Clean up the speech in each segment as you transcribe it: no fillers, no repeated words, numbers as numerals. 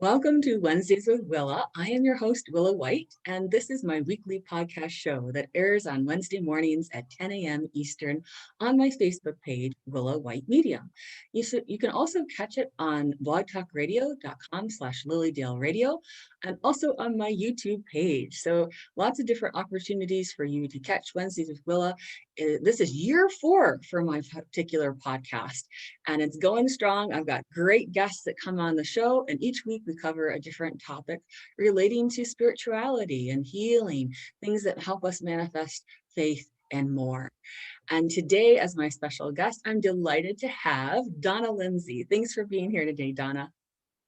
Welcome to Wednesdays with Willa. I am your host, Willa White, and this is my weekly podcast show that airs on Wednesday mornings at 10 a.m. Eastern on my Facebook page, Willa White Media. You can also catch it on blogtalkradio.com/Lilydale Radio and also on my YouTube page. So lots of different opportunities for you to catch Wednesdays with Willa. This is year 4 for my particular podcast, and it's going strong. I've got great guests that come on the show, and each week we cover a different topic relating to spirituality and healing, things that help us manifest faith and more. And today, as my special guest, I'm delighted to have Donna Lindsay. Thanks for being here today, Donna.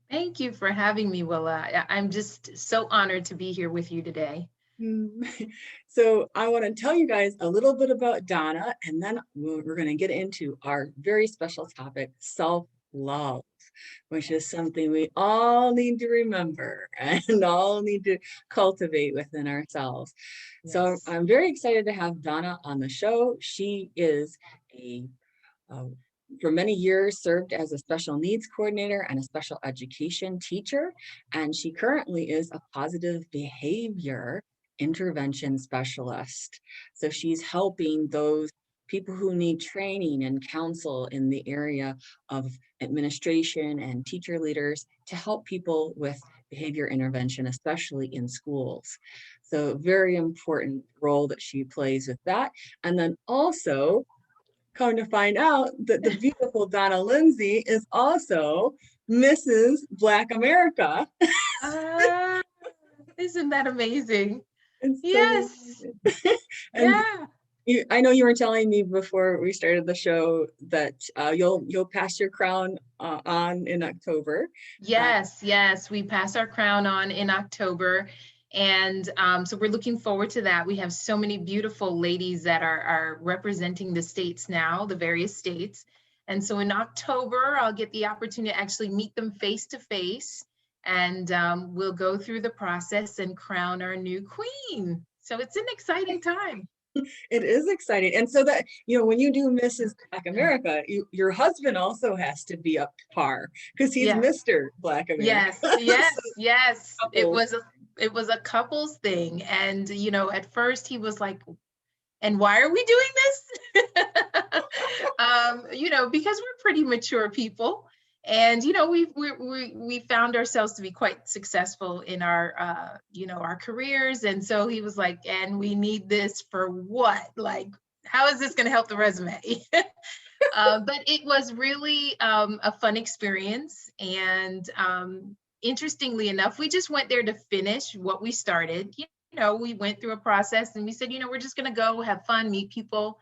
Thank you for having me, Willa. I'm just so honored to be here with you today. So I want to tell you guys a little bit about Donna, and then we're going to get into our very special topic, self-love, which is something we all need to remember and all need to cultivate within ourselves. Yes. So I'm very excited to have Donna on the show. She is for many years served as a special needs coordinator and a special education teacher, and she currently is a positive behavior intervention specialist. So she's helping those people who need training and counsel in the area of administration and teacher leaders to help people with behavior intervention, especially in schools. So very important role that she plays with that. And then also come to find out that the beautiful Donna Lindsay is also Mrs. Black America. Isn't that amazing? It's Yes. and Yeah. I know you were telling me before we started the show that you'll pass your crown on in October. Yes. We pass our crown on in October. And so we're looking forward to that. We have so many beautiful ladies that are representing the states now, the various states. And so in October, I'll get the opportunity to actually meet them face to face. And we'll go through the process and crown our new queen. So it's an exciting time. It is exciting. And so that, when you do Mrs. Black America, your husband also has to be up to par because he's Mr. Black America. Yes. It was a couples thing. And, at first he was like, and why are we doing this? Because we're pretty mature people. And, we found ourselves to be quite successful in our, our careers. And so he was like, and we need this for what? Like, how is this going to help the resume? But it was really a fun experience. And interestingly enough, we just went there to finish what we started. We went through a process and we said, we're just going to go have fun, meet people.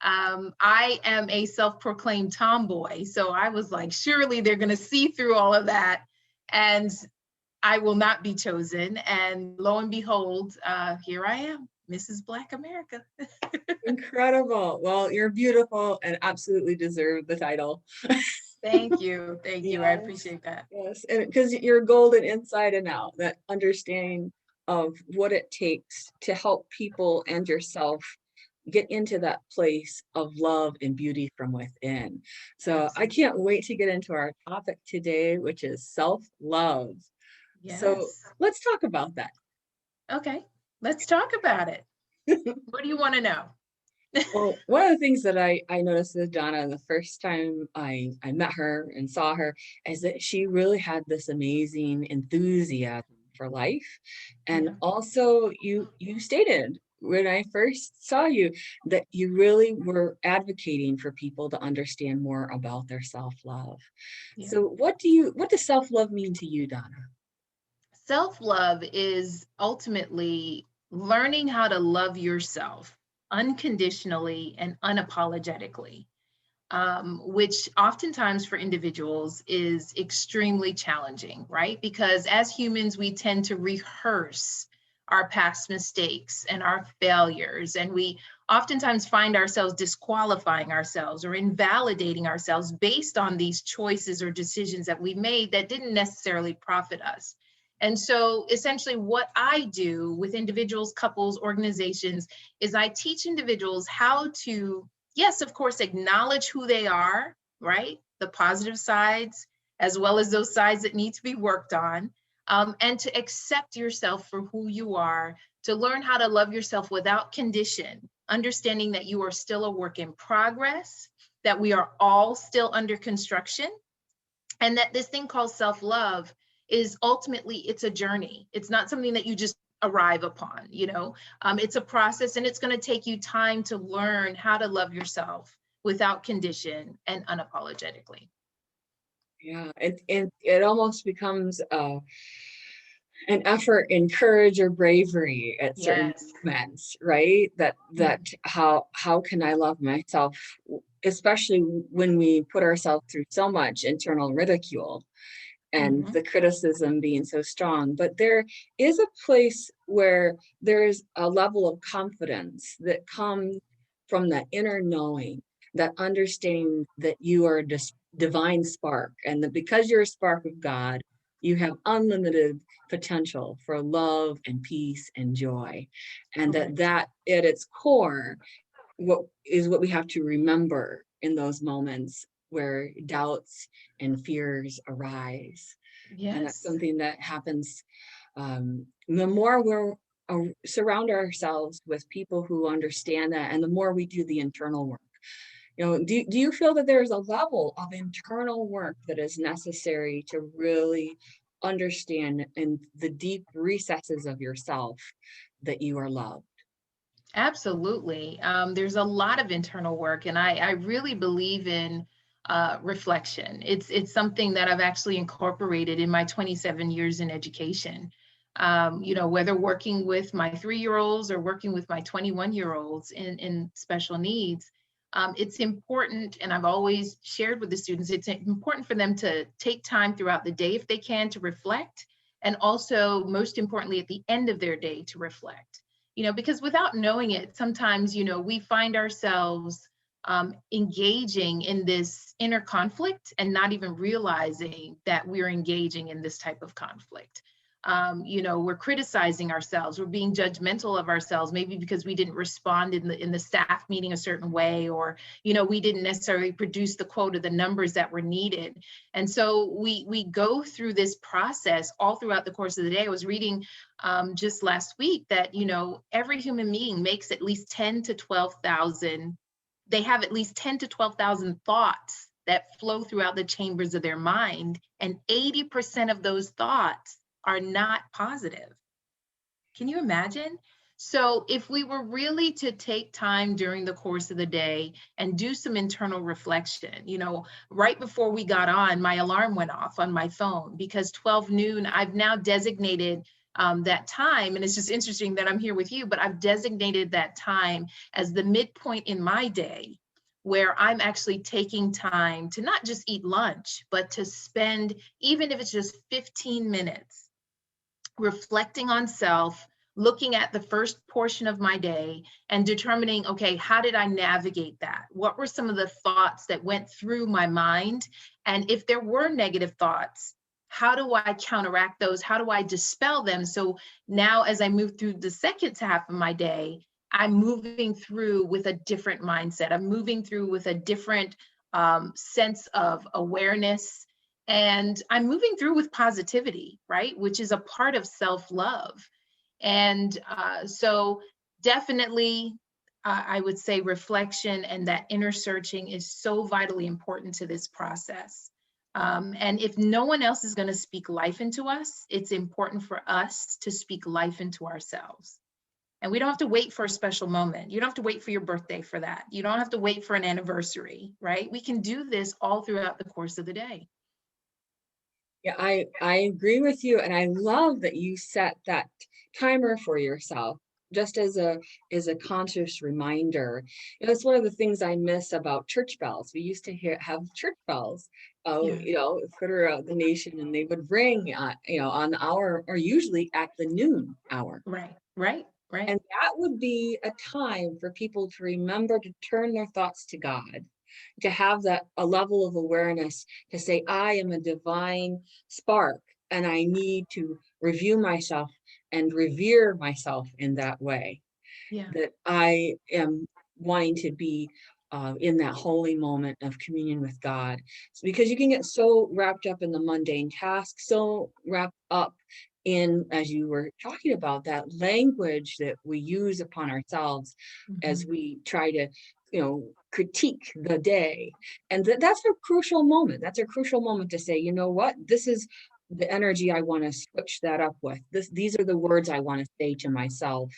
I am a self-proclaimed tomboy. So I was like, surely they're going to see through all of that and I will not be chosen. And lo and behold, here I am, Mrs. Black America. Incredible. Well, you're beautiful and absolutely deserve the title. Thank you. Yes. I appreciate that. Yes, and because you're golden inside and out, that understanding of what it takes to help people and yourself get into that place of love and beauty from within. So I can't wait to get into our topic today, which is self-love. Yes. So let's talk about that. Okay, let's talk about it. What do you want to know? Well, one of the things that I noticed with Donna the first time I met her and saw her is that she really had this amazing enthusiasm for life. And also you stated when I first saw you that you really were advocating for people to understand more about their self-love. Yeah. So what does self-love mean to you, Donna? Self-love is ultimately learning how to love yourself unconditionally and unapologetically, which oftentimes for individuals is extremely challenging, right? Because as humans, we tend to rehearse our past mistakes and our failures, and we oftentimes find ourselves disqualifying ourselves or invalidating ourselves based on these choices or decisions that we made that didn't necessarily profit us. And so essentially what I do with individuals, couples, organizations, is I teach individuals how to, yes, of course, acknowledge who they are, right? The positive sides, as well as those sides that need to be worked on, and to accept yourself for who you are, to learn how to love yourself without condition, understanding that you are still a work in progress, that we are all still under construction, and that this thing called self-love is ultimately, it's a journey. It's not something that you just arrive upon, it's a process, and it's going to take you time to learn how to love yourself without condition and unapologetically. Yeah, it almost becomes an effort in courage or bravery at certain Yes. moments, right? That Mhm. how can I love myself, especially when we put ourselves through so much internal ridicule and Mhm. the criticism being so strong. But there is a place where there's a level of confidence that comes from that inner knowing, that understanding that you are a divine spark, and that because you're a spark of God, you have unlimited potential for love and peace and joy. And Correct. that at its core, what we have to remember in those moments where doubts and fears arise. And that's Yes. something that happens, the more we're surround ourselves with people who understand that, and the more we do the internal work. Do you feel that there's a level of internal work that is necessary to really understand in the deep recesses of yourself that you are loved? Absolutely. There's a lot of internal work, and I really believe in reflection. It's something that I've actually incorporated in my 27 years in education. Whether working with my 3-year-olds or working with my 21-year-olds in special needs, it's important, and I've always shared with the students, it's important for them to take time throughout the day if they can to reflect, and also, most importantly, at the end of their day to reflect. Because without knowing it, sometimes, we find ourselves engaging in this inner conflict and not even realizing that we're engaging in this type of conflict. We're criticizing ourselves, we're being judgmental of ourselves, maybe because we didn't respond in the staff meeting a certain way, or we didn't necessarily produce the quota, the numbers that were needed. And so we go through this process all throughout the course of the day. I was reading just last week that every human being makes at least 10 to 12,000. They have at least 10 to 12,000 thoughts that flow throughout the chambers of their mind, and 80% of those thoughts are not positive. Can you imagine? So, if we were really to take time during the course of the day and do some internal reflection, right before we got on, my alarm went off on my phone because 12 noon, I've now designated that time. And it's just interesting that I'm here with you, but I've designated that time as the midpoint in my day where I'm actually taking time to not just eat lunch, but to spend, even if it's just 15 minutes, reflecting on self, looking at the first portion of my day and determining, okay, how did I navigate that? What were some of the thoughts that went through my mind? And if there were negative thoughts, how do I counteract those? How do I dispel them? So now, as I move through the second half of my day, I'm moving through with a different mindset. I'm moving through with a different sense of awareness, and I'm moving through with positivity, right? Which is a part of self-love. And so definitely, I would say reflection and that inner searching is so vitally important to this process. And if no one else is going to speak life into us, it's important for us to speak life into ourselves. And we don't have to wait for a special moment. You don't have to wait for your birthday for that. You don't have to wait for an anniversary, right? We can do this all throughout the course of the day. Yeah, I agree with you, and I love that you set that timer for yourself just as a conscious reminder. It's one of the things I miss about church bells. We used to have church bells, Yeah. throughout the nation, and they would ring, on the hour, or usually at the noon hour. Right, right, right. And that would be a time for people to remember to turn their thoughts to God, to have that a level of awareness, to say, I am a divine spark, and I need to review myself and revere myself in that way. Yeah. That I am wanting to be in that holy moment of communion with God. Because you can get so wrapped up in the mundane task, so wrapped up in, as you were talking about, that language that we use upon ourselves as we try to, critique the day. And that's a crucial moment. That's a crucial moment to say, you know what, this is the energy I want to switch that up with. These are the words I want to say to myself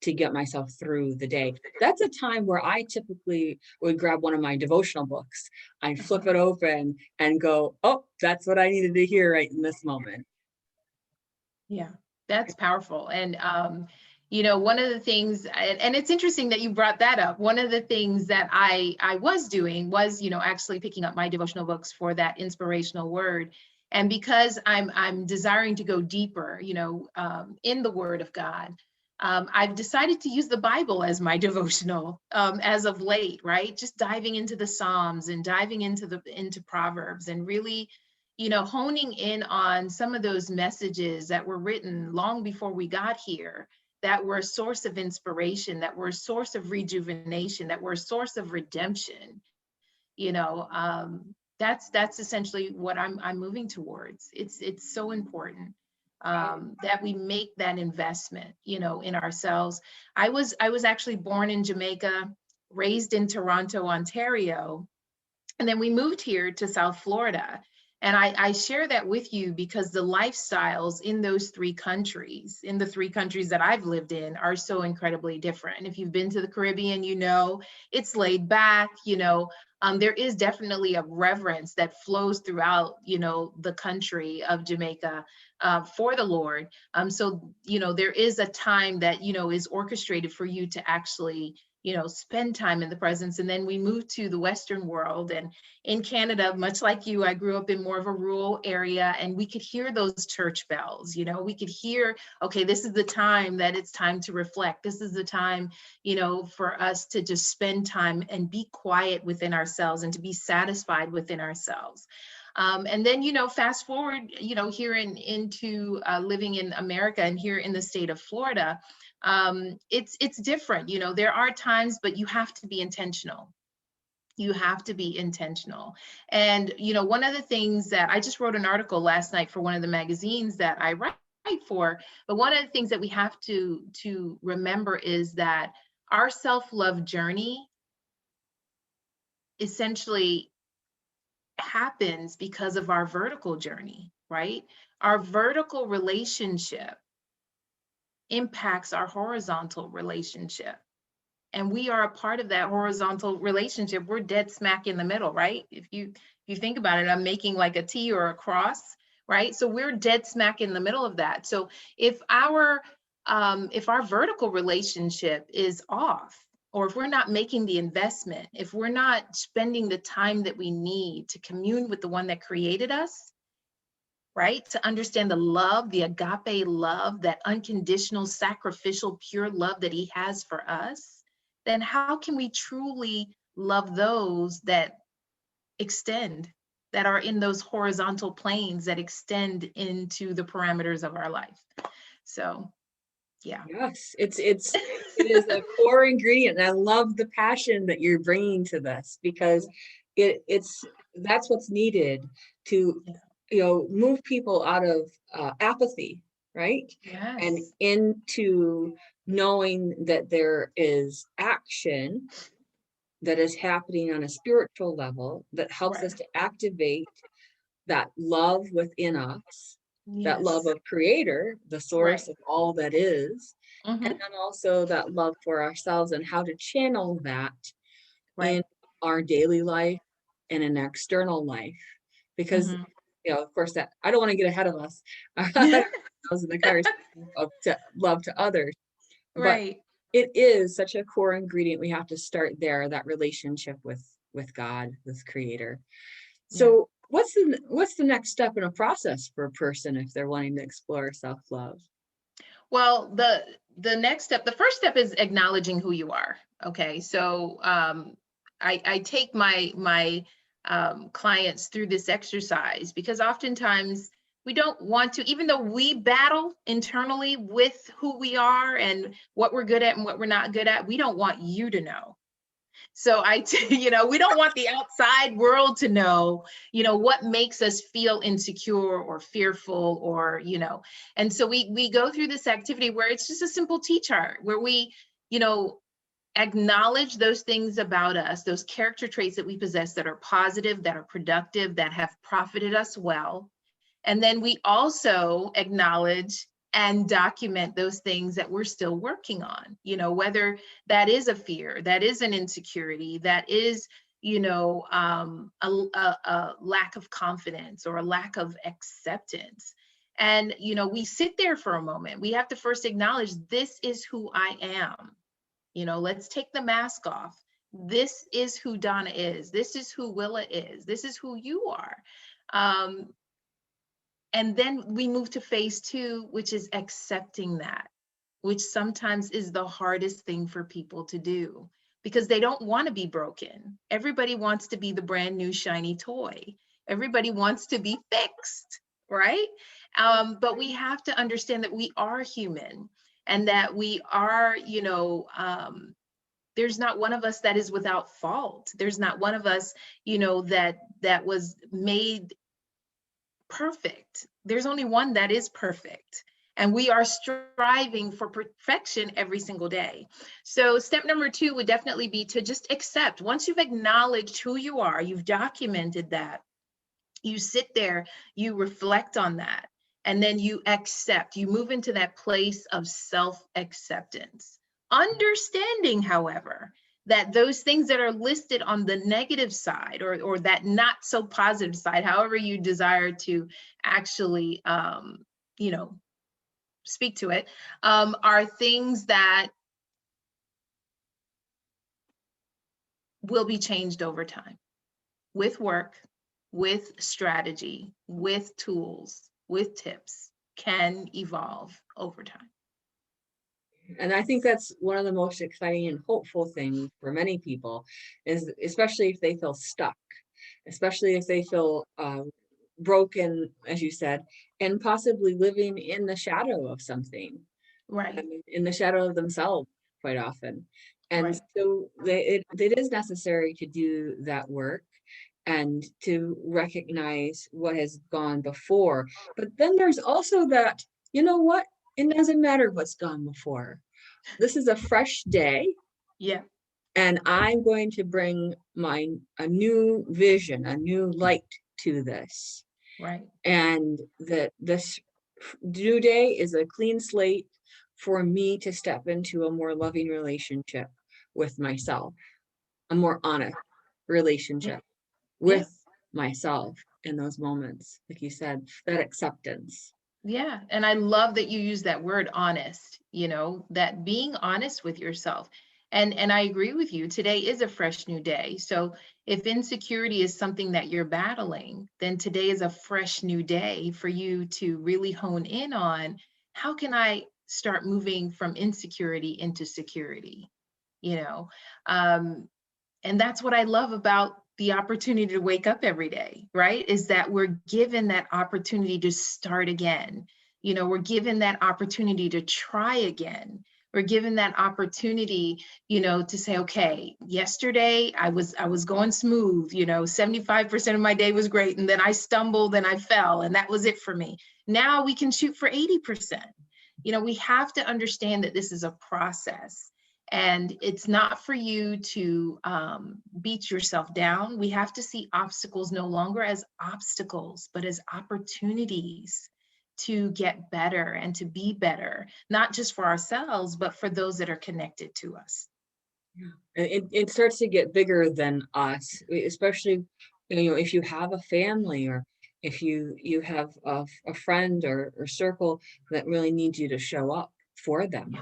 to get myself through the day. That's a time where I typically would grab one of my devotional books. I flip it open and go, oh, that's what I needed to hear right in this moment. Yeah, that's powerful. And, one of the things, and it's interesting that you brought that up. One of the things that I was doing was, actually picking up my devotional books for that inspirational word. And because I'm desiring to go deeper, in the Word of God, I've decided to use the Bible as my devotional as of late, right? Just diving into the Psalms and diving into Proverbs and really honing in on some of those messages that were written long before we got here, that were a source of inspiration, that were a source of rejuvenation, that were a source of redemption. You know, that's essentially what I'm moving towards. It's so important that we make that investment, in ourselves. I was actually born in Jamaica, raised in Toronto, Ontario, and then we moved here to South Florida. And I share that with you because the lifestyles in those three countries, in the three countries that I've lived in, are so incredibly different. And if you've been to the Caribbean, it's laid back, there is definitely a reverence that flows throughout, the country of Jamaica for the Lord. So, there is a time that, is orchestrated for you to actually spend time in the presence. And then we moved to the Western world, and in Canada, much like you, I grew up in more of a rural area, and we could hear those church bells. We could hear, okay, this is the time that it's time to reflect. This is the time, for us to just spend time and be quiet within ourselves and to be satisfied within ourselves. And then, fast forward, here into living in America and here in the state of Florida, it's different. There are times, but you have to be intentional. You have to be intentional. And, one of the things that I just wrote an article last night for one of the magazines that I write for, but one of the things that we have to remember is that our self-love journey essentially happens because of our vertical journey, right? Our vertical relationship impacts our horizontal relationship. And we are a part of that horizontal relationship. We're dead smack in the middle, right? If you think about it, I'm making like a T or a cross, right? So we're dead smack in the middle of that. So if our vertical relationship is off, or if we're not making the investment, if we're not spending the time that we need to commune with the one that created us, right? To understand the love, the agape love, that unconditional, sacrificial, pure love that he has for us, then how can we truly love those that extend, that are in those horizontal planes that extend into the parameters of our life? So, yeah. Yes, it is a core ingredient. And I love the passion that you're bringing to this, because that's what's needed to move people out of apathy, right? And Yes. into knowing that there is action that is happening on a spiritual level that helps us Right. to activate that love within us, that love Yes. of creator, the source Right. of all that is, and Mm-hmm. then also that love for ourselves and how to channel that in Right. our daily life and in our external life. Because, Mm-hmm. of course, that I don't want to get ahead of us. Yeah. In the conversation of love to others, but Right. it is such a core ingredient. We have to start there, that relationship with God, with creator. Yeah. So what's the next step in a process for a person if they're wanting to explore self-love? Well, the next step, the first step is acknowledging who you are. Okay, so I take my clients through this exercise because oftentimes we don't want to, even though we battle internally with who we are and what we're good at and what we're not good at, we don't want you to know. So we don't want the outside world to know, what makes us feel insecure or fearful and so we go through this activity where it's just a simple T chart where we, you know, acknowledge those things about us, those character traits that we possess that are positive, that are productive, that have profited us well. And then we also acknowledge and document those things that we're still working on, whether that is a fear, that is an insecurity, that is, a lack of confidence or a lack of acceptance. And, we sit there for a moment. We have to first acknowledge this is who I am. Let's take the mask off. This is who Donna is. This is who Willa is. This is who you are. And then we move to phase 2, which is accepting that, which sometimes is the hardest thing for people to do because they don't want to be broken. Everybody wants to be the brand new shiny toy. Everybody wants to be fixed, right? But we have to understand that we are human and that we are, there's not one of us that is without fault. There's not one of us, that was made perfect. There's only one that is perfect. And we are striving for perfection every single day. So step number 2 would definitely be to just accept. Once you've acknowledged who you are, you've documented that, you sit there, you reflect on that, and then you accept. You move into that place of self-acceptance. Understanding, however, that those things that are listed on the negative side or that not so positive side, however you desire to actually, speak to it, are things that will be changed over time with work, with strategy, with tools, with tips, can evolve over time. And I think that's one of the most exciting and hopeful things for many people is, especially if they feel stuck, especially if they feel broken, as you said, and possibly living in the shadow of something, Right, in the shadow of themselves quite often. And right. so it is necessary to do that work and to recognize what has gone before. But then there's also that, you know what? It doesn't matter what's gone before. This is a fresh day, Yeah, and I'm going to bring a new vision, a new light to this. right. And that this new day is a clean slate for me to step into a more loving relationship with myself, a more honest Yeah, relationship yeah. with myself in those moments, like you said, that acceptance. Yeah, and I love that you use that word honest, that being honest with yourself. And I agree with you. Today is a fresh new day. So if insecurity is something that you're battling, then today is a fresh new day for you to really hone in on how can I start moving from insecurity into security, you know? Um, and that's what I love about the opportunity to wake up every day, right? Is that we're given that opportunity to start again. We're given that opportunity to try again. We're given that opportunity, to say, okay, yesterday I was going smooth, 75% of my day was great. And then I stumbled and I fell, and that was it for me. Now we can shoot for 80%. We have to understand that this is a process. And it's not for you to beat yourself down. We have to see obstacles no longer as obstacles, but as opportunities to get better and to be better, not just for ourselves, but for those that are connected to us. It starts to get bigger than us, especially, if you have a family, or if you have a friend or circle that really needs you to show up for them.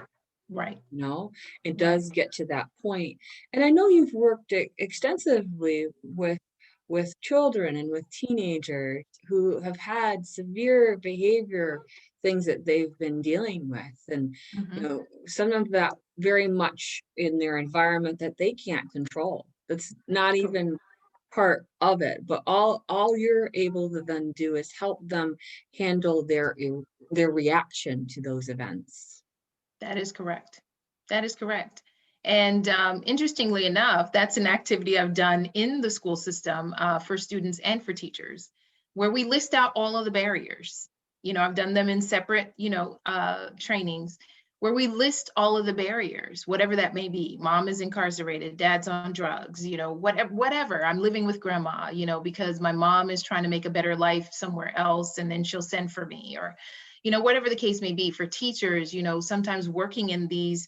Right, It right. does get to that point. And I know you've worked extensively with children and with teenagers who have had severe behavior things that they've been dealing with. And, Mhm. some of that very much in their environment that they can't control. That's not even part of it, but all you're able to then do is help them handle their reaction to those events. That is correct. That is correct. And interestingly enough, that's an activity I've done in the school system for students and for teachers, where we list out all of the barriers. I've done them in separate, trainings where we list all of the barriers, whatever that may be. Mom is incarcerated, dad's on drugs, whatever. I'm living with grandma, because my mom is trying to make a better life somewhere else, and then she'll send for me, or, whatever the case may be. For teachers, sometimes working in these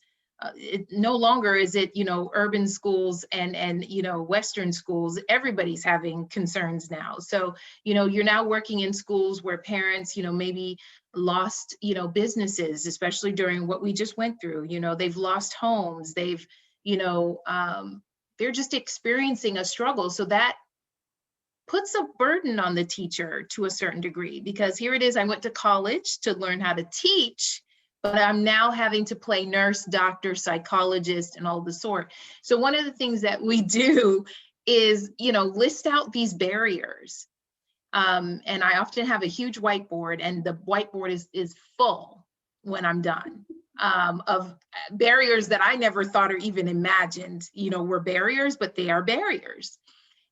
no longer is it, urban schools and Western schools. Everybody's having concerns now. So, you're now working in schools where parents, maybe lost, businesses, especially during what we just went through. They've lost homes. They've, they're just experiencing a struggle. So that puts a burden on the teacher to a certain degree, because here it is, I went to college to learn how to teach, but I'm now having to play nurse, doctor, psychologist, and all the sort. So one of the things that we do is, list out these barriers. And I often have a huge whiteboard, and the whiteboard is full when I'm done of barriers that I never thought or even imagined, were barriers, but they are barriers.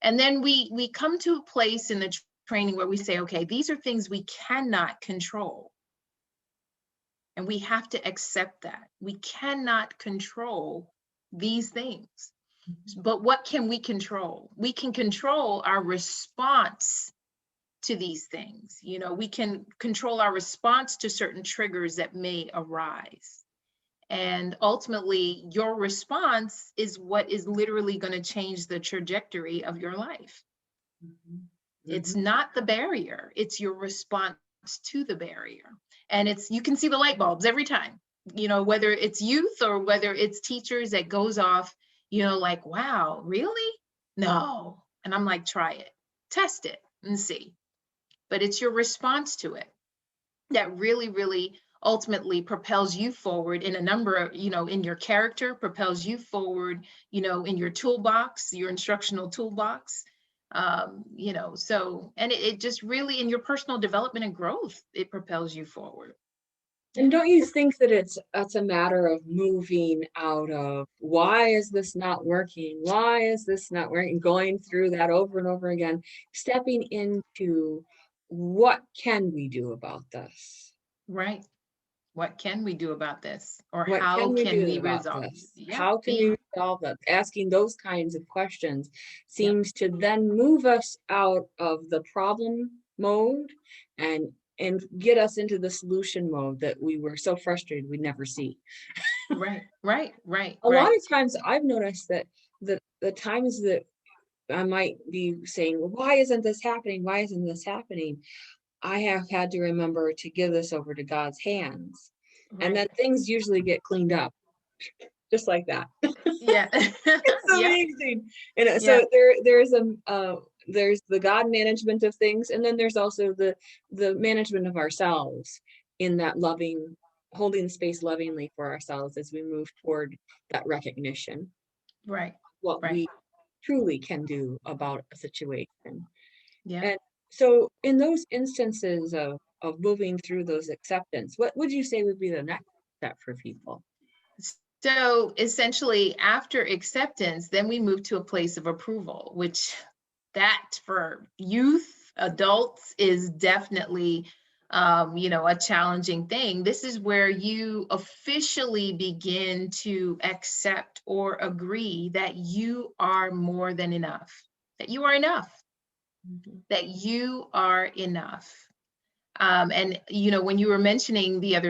And then we come to a place in the training where we say, okay, these are things we cannot control. And we have to accept that. We cannot control these things. But what can we control? We can control our response to these things. We can control our response to certain triggers that may arise. And ultimately, your response is what is literally going to change the trajectory of your life. Mm-hmm. It's not the barrier, it's your response to the barrier. And you can see the light bulbs every time, whether it's youth or whether it's teachers that goes off, like, wow, really? No. And I'm like, try it, test it and see. But it's your response to it that really, really ultimately propels you forward in a number of, in your character, propels you forward, in your toolbox, your instructional toolbox. So, and it just really, in your personal development and growth, it propels you forward. And don't you think that it's a matter of moving out of, why is this not working? Why is this not working? Going through that over and over again, stepping into, what can we do about this? Right. What can we do about this? Or what how can we about resolve this? Yeah. How can we resolve it? Asking those kinds of questions seems to then move us out of the problem mode and get us into the solution mode that we were so frustrated we never see. Right. A lot of times I've noticed that the times that I might be saying, well, why isn't this happening? Why isn't this happening? I have had to remember to give this over to God's hands. Right. And then things usually get cleaned up just like that. Yeah. It's amazing. And so there's the God management of things, and then there's also the management of ourselves, in that loving, holding the space lovingly for ourselves as we move toward that recognition. Right. What we truly can do about a situation. Yeah. And so in those instances of moving through those acceptance, what would you say would be the next step for people? So essentially, after acceptance, then we move to a place of approval, which that for youth, adults is definitely, a challenging thing. This is where you officially begin to accept or agree that you are more than enough, that you are enough, that you are enough. And, when you were mentioning you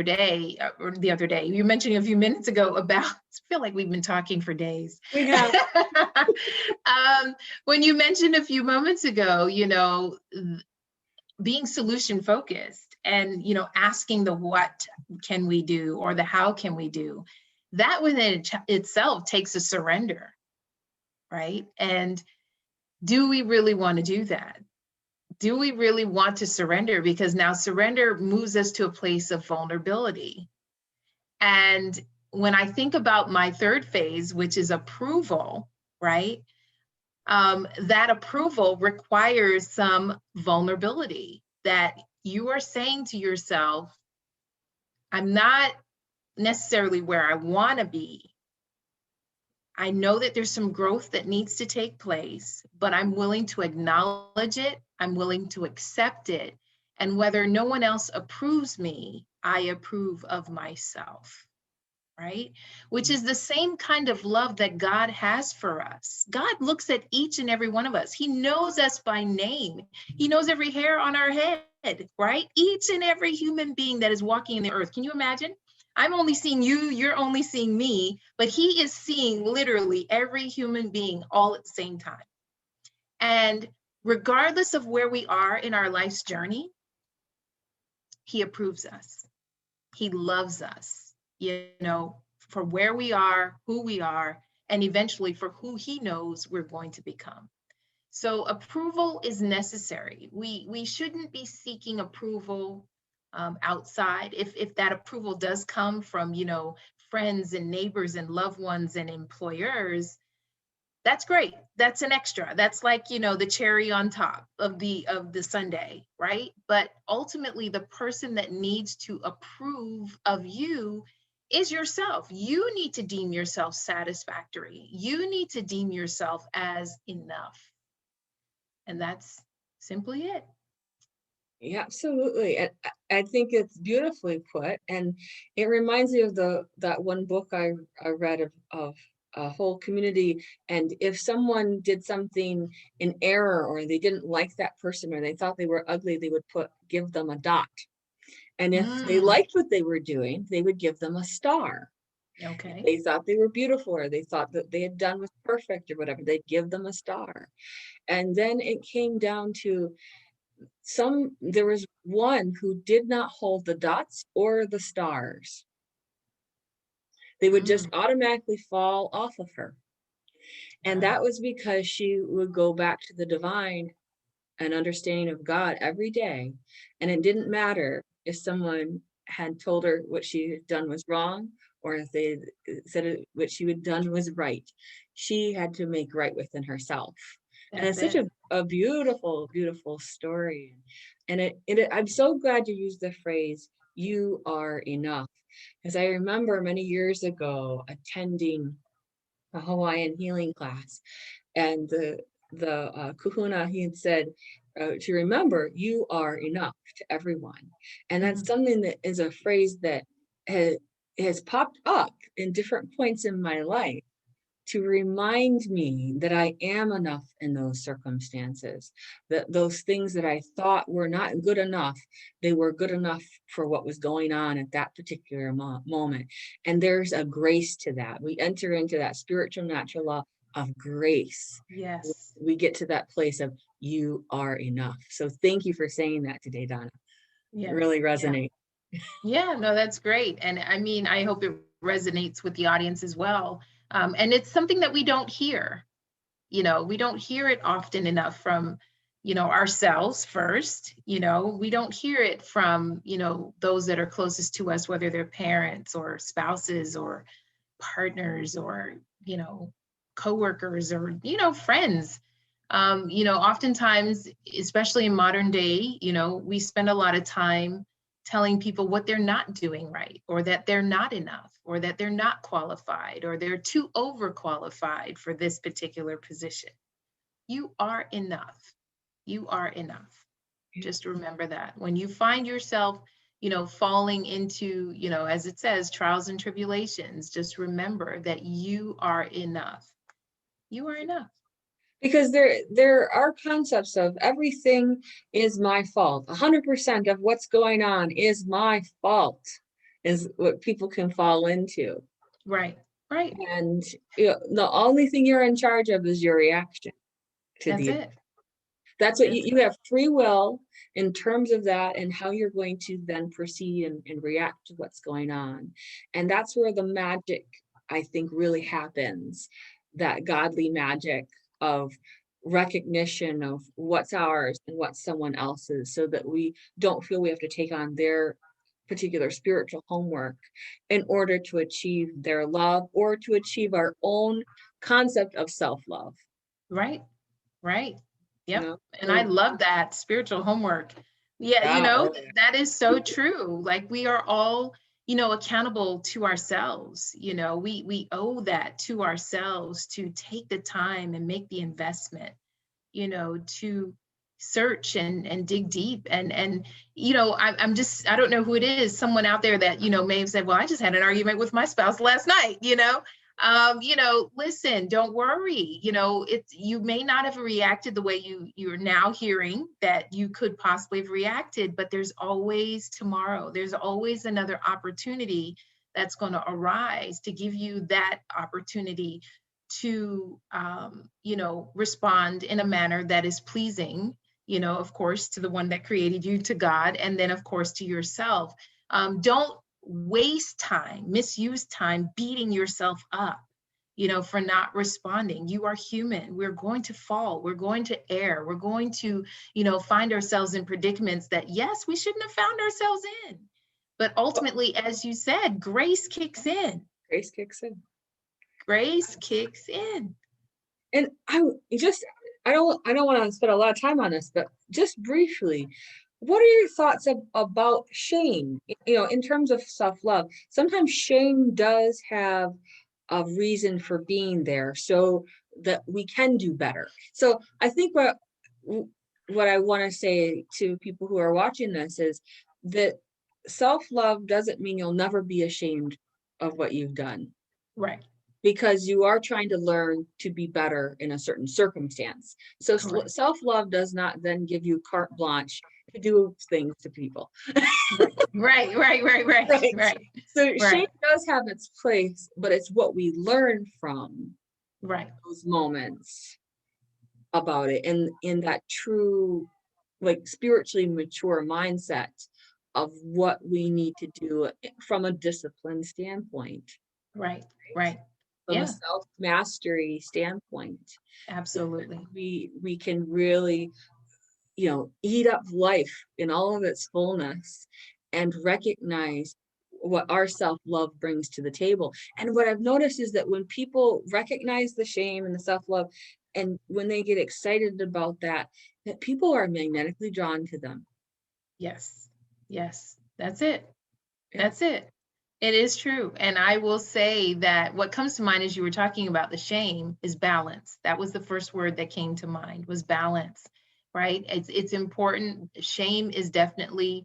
were mentioning a few minutes ago about, I feel like we've been talking for days. We have. When you mentioned a few moments ago, being solution focused and, asking the what can we do, or the how can we do, that within itself takes a surrender, right? And do we really want to do that? Do we really want to surrender? Because now surrender moves us to a place of vulnerability. And when I think about my third phase, which is approval, right? That approval requires some vulnerability, that you are saying to yourself, I'm not necessarily where I want to be, I know that there's some growth that needs to take place, but I'm willing to acknowledge it. I'm willing to accept it. And whether no one else approves me, I approve of myself, right? Which is the same kind of love that God has for us. God looks at each and every one of us. He knows us by name. He knows every hair on our head, right? Each and every human being that is walking in the earth. Can you imagine? I'm only seeing you, you're only seeing me, but he is seeing literally every human being all at the same time. And regardless of where we are in our life's journey, he approves us. He loves us, for where we are, who we are, and eventually for who he knows we're going to become. So approval is necessary. We shouldn't be seeking approval outside. If that approval does come from, friends and neighbors and loved ones and employers, that's great. That's an extra. That's like, the cherry on top of the sundae, right? But ultimately the person that needs to approve of you is yourself. You need to deem yourself satisfactory. You need to deem yourself as enough. And that's simply it. Yeah, absolutely. And I think it's beautifully put. And it reminds me of that one book I read of a whole community. And if someone did something in error, or they didn't like that person, or they thought they were ugly, they would give them a dot. And if they Mm, liked what they were doing, they would give them a star. If okay. they thought they were beautiful, or they thought that they had done was perfect or whatever, they'd give them a star. And then it came down to there was one who did not hold the dots or the stars. They would just Mm, automatically fall off of her. And wow. that was because she would go back to the divine and understanding of God every day. And it didn't matter if someone had told her what she had done was wrong, or if they said what she had done was right. She had to make right within herself. And That's it's such it. a beautiful, beautiful story. And I'm so glad you used the phrase, "you are enough." Because I remember many years ago attending a Hawaiian healing class, and the kahuna, he had said, to remember, you are enough to everyone. And that's Mhm. something that is a phrase that has popped up in different points in my life to remind me that I am enough in those circumstances, that those things that I thought were not good enough, they were good enough for what was going on at that particular moment. And there's a grace to that. We enter into that spiritual natural law of grace. Yes. We get to that place of you are enough. So thank you for saying that today, Donna. It Yeah. really Yeah. resonates. Yeah. No, that's great. And I mean, I hope it resonates with the audience as well. And it's something that we don't hear. We don't hear it often enough from, ourselves first. We don't hear it from, those that are closest to us, whether they're parents or spouses or partners or, coworkers or, friends. Oftentimes, especially in modern day, we spend a lot of time telling people what they're not doing right, or that they're not enough, or that they're not qualified, or they're too overqualified for this particular position. You are enough. You are enough. Just remember that. When you find yourself, falling into, as it says, trials and tribulations, just remember that you are enough. You are enough. Because there are concepts of everything is my fault. 100% of what's going on is my fault, is what people can fall into. Right. Right. And the only thing you're in charge of is your reaction to That's the. it. That's what That's you have free will in terms of that, and how you're going to then proceed and react to what's going on. And that's where the magic, I think, really happens, that godly magic of recognition of what's ours and what's someone else's, so that we don't feel we have to take on their particular spiritual homework in order to achieve their love, or to achieve our own concept of self-love. right. Right. You Yep. know, And I so love that spiritual homework. Yeah, yeah, that is so true. Like we are all, accountable to ourselves. We owe that to ourselves to take the time and make the investment, to search and dig deep. And I don't know who it is, someone out there that, may have said, well, I just had an argument with my spouse last night, listen, don't worry, you may not have reacted the way you're now hearing that you could possibly have reacted, but there's always tomorrow. There's always another opportunity that's going to arise to give you that opportunity to, respond in a manner that is pleasing, of course, to the one that created you, to God, and then, of course, to yourself. Don't waste time, misuse time beating yourself up, for not responding. You are human. We're going to fall. We're going to err. We're going to, find ourselves in predicaments that, yes, we shouldn't have found ourselves in. But ultimately, as you said, grace kicks in. Grace kicks in. Grace kicks in. And I don't want to spend a lot of time on this, but just briefly, what are your thoughts about shame? In terms of self-love, sometimes shame does have a reason for being there so that we can do better. So I think what I want to say to people who are watching this is that self-love doesn't mean you'll never be ashamed of what you've done. Right. Because you are trying to learn to be better in a certain circumstance. So self-love does not then give you carte blanche to do things to people. Right. So shame does have its place, but it's what we learn from those moments about it, and in that true, like, spiritually mature mindset of what we need to do from a discipline standpoint. Right. From a self-mastery standpoint. Absolutely. We can really, eat up life in all of its fullness and recognize what our self-love brings to the table. And what I've noticed is that when people recognize the shame and the self-love, and when they get excited about that people are magnetically drawn to them. Yes, that's it. That's it. It is true. And I will say that what comes to mind as you were talking about the shame is balance. That was the first word that came to mind, was balance, right? It's important. Shame is definitely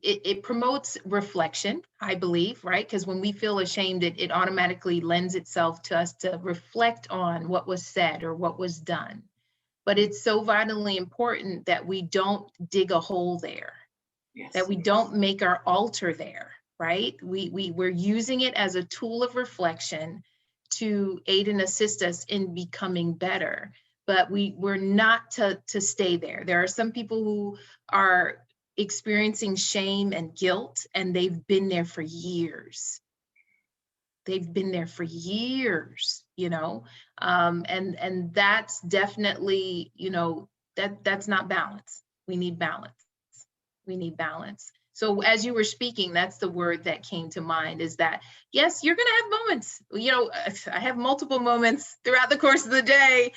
it promotes reflection, I believe, right? Because when we feel ashamed, it automatically lends itself to us to reflect on what was said or what was done. But it's so vitally important that we don't dig a hole there. Yes. That we don't make our altar there, right? We're using it as a tool of reflection to aid and assist us in becoming better. But we're not to stay there. There are some people who are experiencing shame and guilt, and they've been there for years. And that's definitely, that's not balance. We need balance. So as you were speaking, that's the word that came to mind, is that, yes, you're going to have moments, I have multiple moments throughout the course of the day,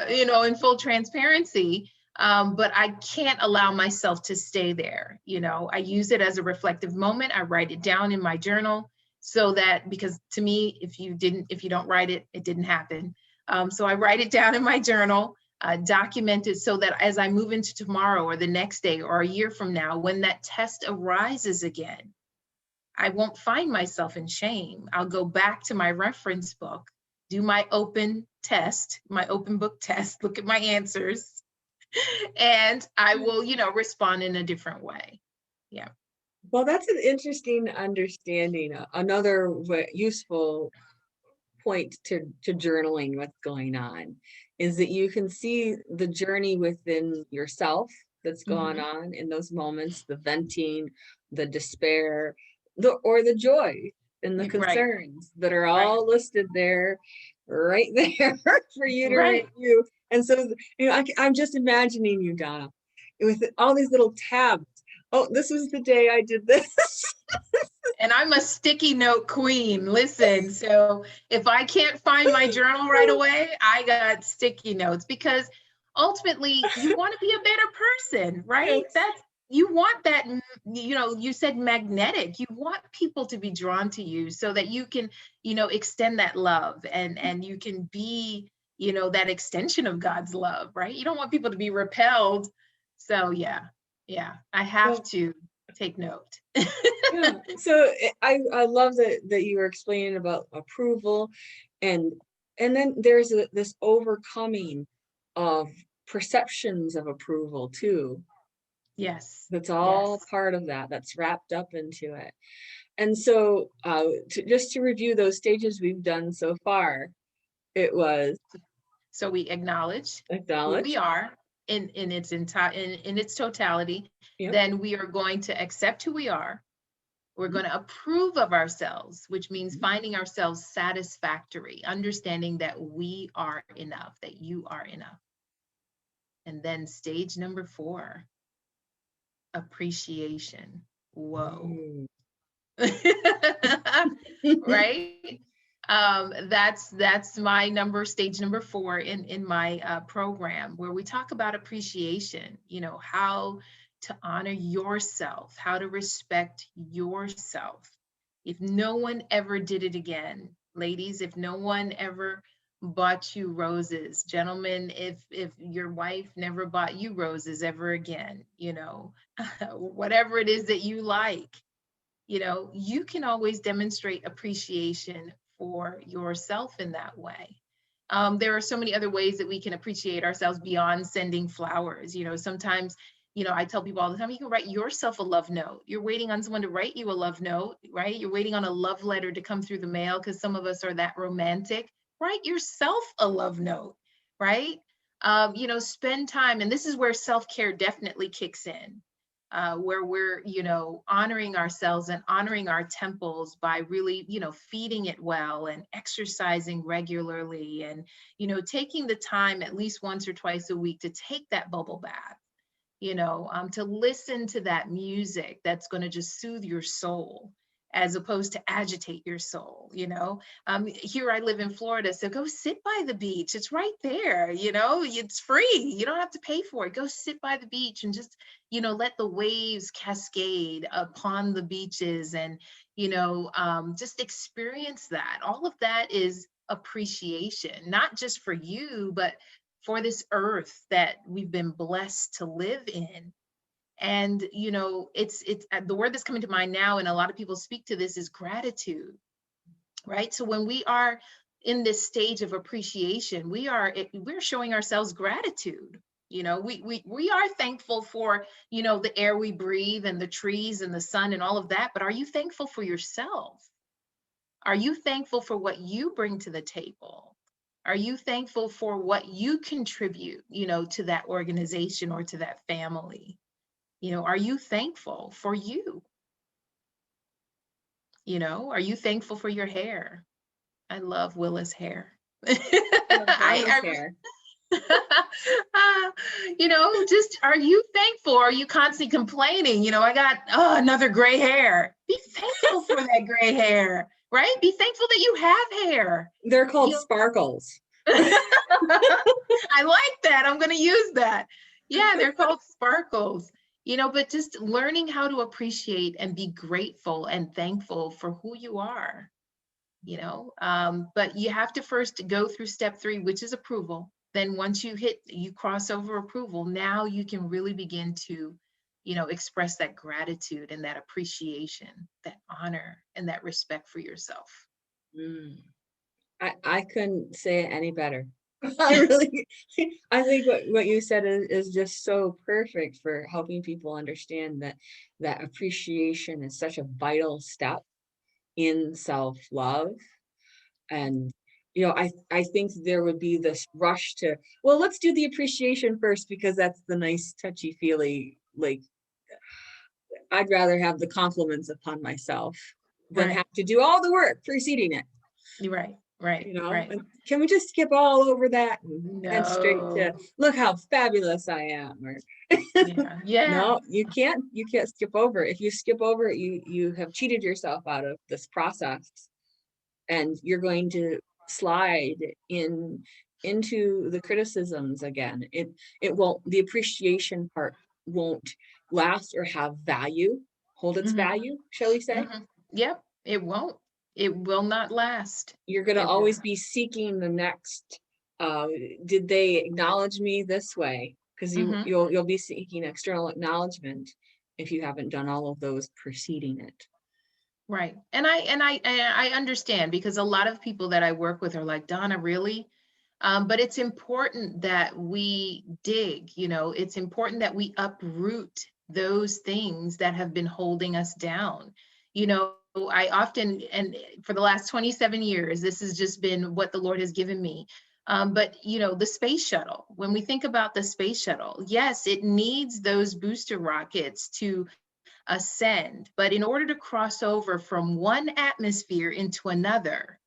in full transparency, but I can't allow myself to stay there. I use it as a reflective moment. I write it down in my journal, so that, because to me, if you don't write it, it didn't happen. So I write it down in my journal, document it, so that as I move into tomorrow or the next day or a year from now, when that test arises again, I won't find myself in shame. I'll go back to my reference book, do my open book test, look at my answers, and I will, respond in a different way. Yeah. Well, that's an interesting understanding. Another useful point to journaling what's going on is that you can see the journey within yourself that's going on in those moments, the venting, the despair, or the joy and the concerns that are all listed there, right there for you to review. And so, I'm just imagining you, Donna, with all these little tabs. Oh, this was the day I did this. And I'm a sticky note queen. Listen, so if I can't find my journal right away, I got sticky notes, because ultimately you want to be a better person, right? Yes. you want that, you said magnetic. You want people to be drawn to you so that you can, extend that love, and you can be, that extension of God's love, right? You don't want people to be repelled. So yeah, I have Well, to take note. yeah. So I love that you were explaining about approval, and then there's this overcoming of perceptions of approval too. Yes, That's all yes. part of that. That's wrapped up into it. And so, just to review those stages we've done so far, it was So we acknowledge who we acknowledge. are in its entire in its totality. Yep. Then we are going to accept who we are. We're going to approve of ourselves, which means Mhm. finding ourselves satisfactory, understanding that we are enough, that you are enough. And then stage number 4, appreciation. Whoa. Mm. Right? That's my stage number 4 in my program, where we talk about appreciation, how to honor yourself, how to respect yourself. If no one ever did it again, ladies, if no one ever bought you roses, gentlemen, if your wife never bought you roses ever again, whatever it is that you like, you can always demonstrate appreciation for yourself in that way. There are so many other ways that we can appreciate ourselves beyond sending flowers. Sometimes, I tell people all the time, you can write yourself a love note. You're waiting on someone to write you a love note, right? You're waiting on a love letter to come through the mail because some of us are that romantic. Write yourself a love note, right? Spend time. And this is where self-care definitely kicks in, where we're, honoring ourselves and honoring our temples by really, feeding it well and exercising regularly, and, taking the time at least once or twice a week to take that bubble bath, to listen to that music that's going to just soothe your soul as opposed to agitate your soul. Here I live in Florida, so go sit by the beach. It's right there. It's free. You don't have to pay for it. Go sit by the beach and just, let the waves cascade upon the beaches, and, just experience that. All of that is appreciation, not just for you, but for this earth that we've been blessed to live in. And, it's the word that's coming to mind now, and a lot of people speak to this, is gratitude, right? So when we are in this stage of appreciation, we're showing ourselves gratitude. We are thankful for, the air we breathe and the trees and the sun and all of that. But are you thankful for yourself? Are you thankful for what you bring to the table? Are you thankful for what you contribute, to that organization or to that family? Are you thankful for you? Are you thankful for your hair? I love Willa's hair. Love Donna's I, hair. just, are you thankful? Are you constantly complaining? I got another gray hair. Be thankful for that gray hair, right? Be thankful that you have hair. They're called You sparkles. I like that. I'm going to use that. Yeah, they're called sparkles. But just learning how to appreciate and be grateful and thankful for who you are. But you have to first go through step 3, which is approval. Then once you cross over approval, now you can really begin to, express that gratitude and that appreciation, that honor and that respect for yourself. Mm. I couldn't say it any better. I really, I think what you said is just so perfect for helping people understand that appreciation is such a vital step in self-love. And I think there would be this rush to, well, let's do the appreciation first because that's the nice touchy feely, like I'd rather have the compliments upon myself than Right. have to do all the work preceding it. You're right. Right. Right. And can we just skip all over that and head straight to No. look how fabulous I am? Or Yeah. Yeah. no, you can't skip over it. If you skip over it, you have cheated yourself out of this process, and you're going to slide into the criticisms again. It won't, the appreciation part won't last or have value, hold its Mhm. value, shall we say. Mhm. Yep, it won't. It will not last. You're going to It will always not. be seeking the next, uh, did they acknowledge me this way? Because Mhm. you'll be seeking external acknowledgement if you haven't done all of those preceding it. Right. And I understand, because a lot of people that I work with are like, Donna, really? But it's important that we dig, it's important that we uproot those things that have been holding us down. I often, and for the last 27 years, this has just been what the Lord has given me. But the space shuttle, when we think about the space shuttle, yes, it needs those booster rockets to ascend. But in order to cross over from one atmosphere into another,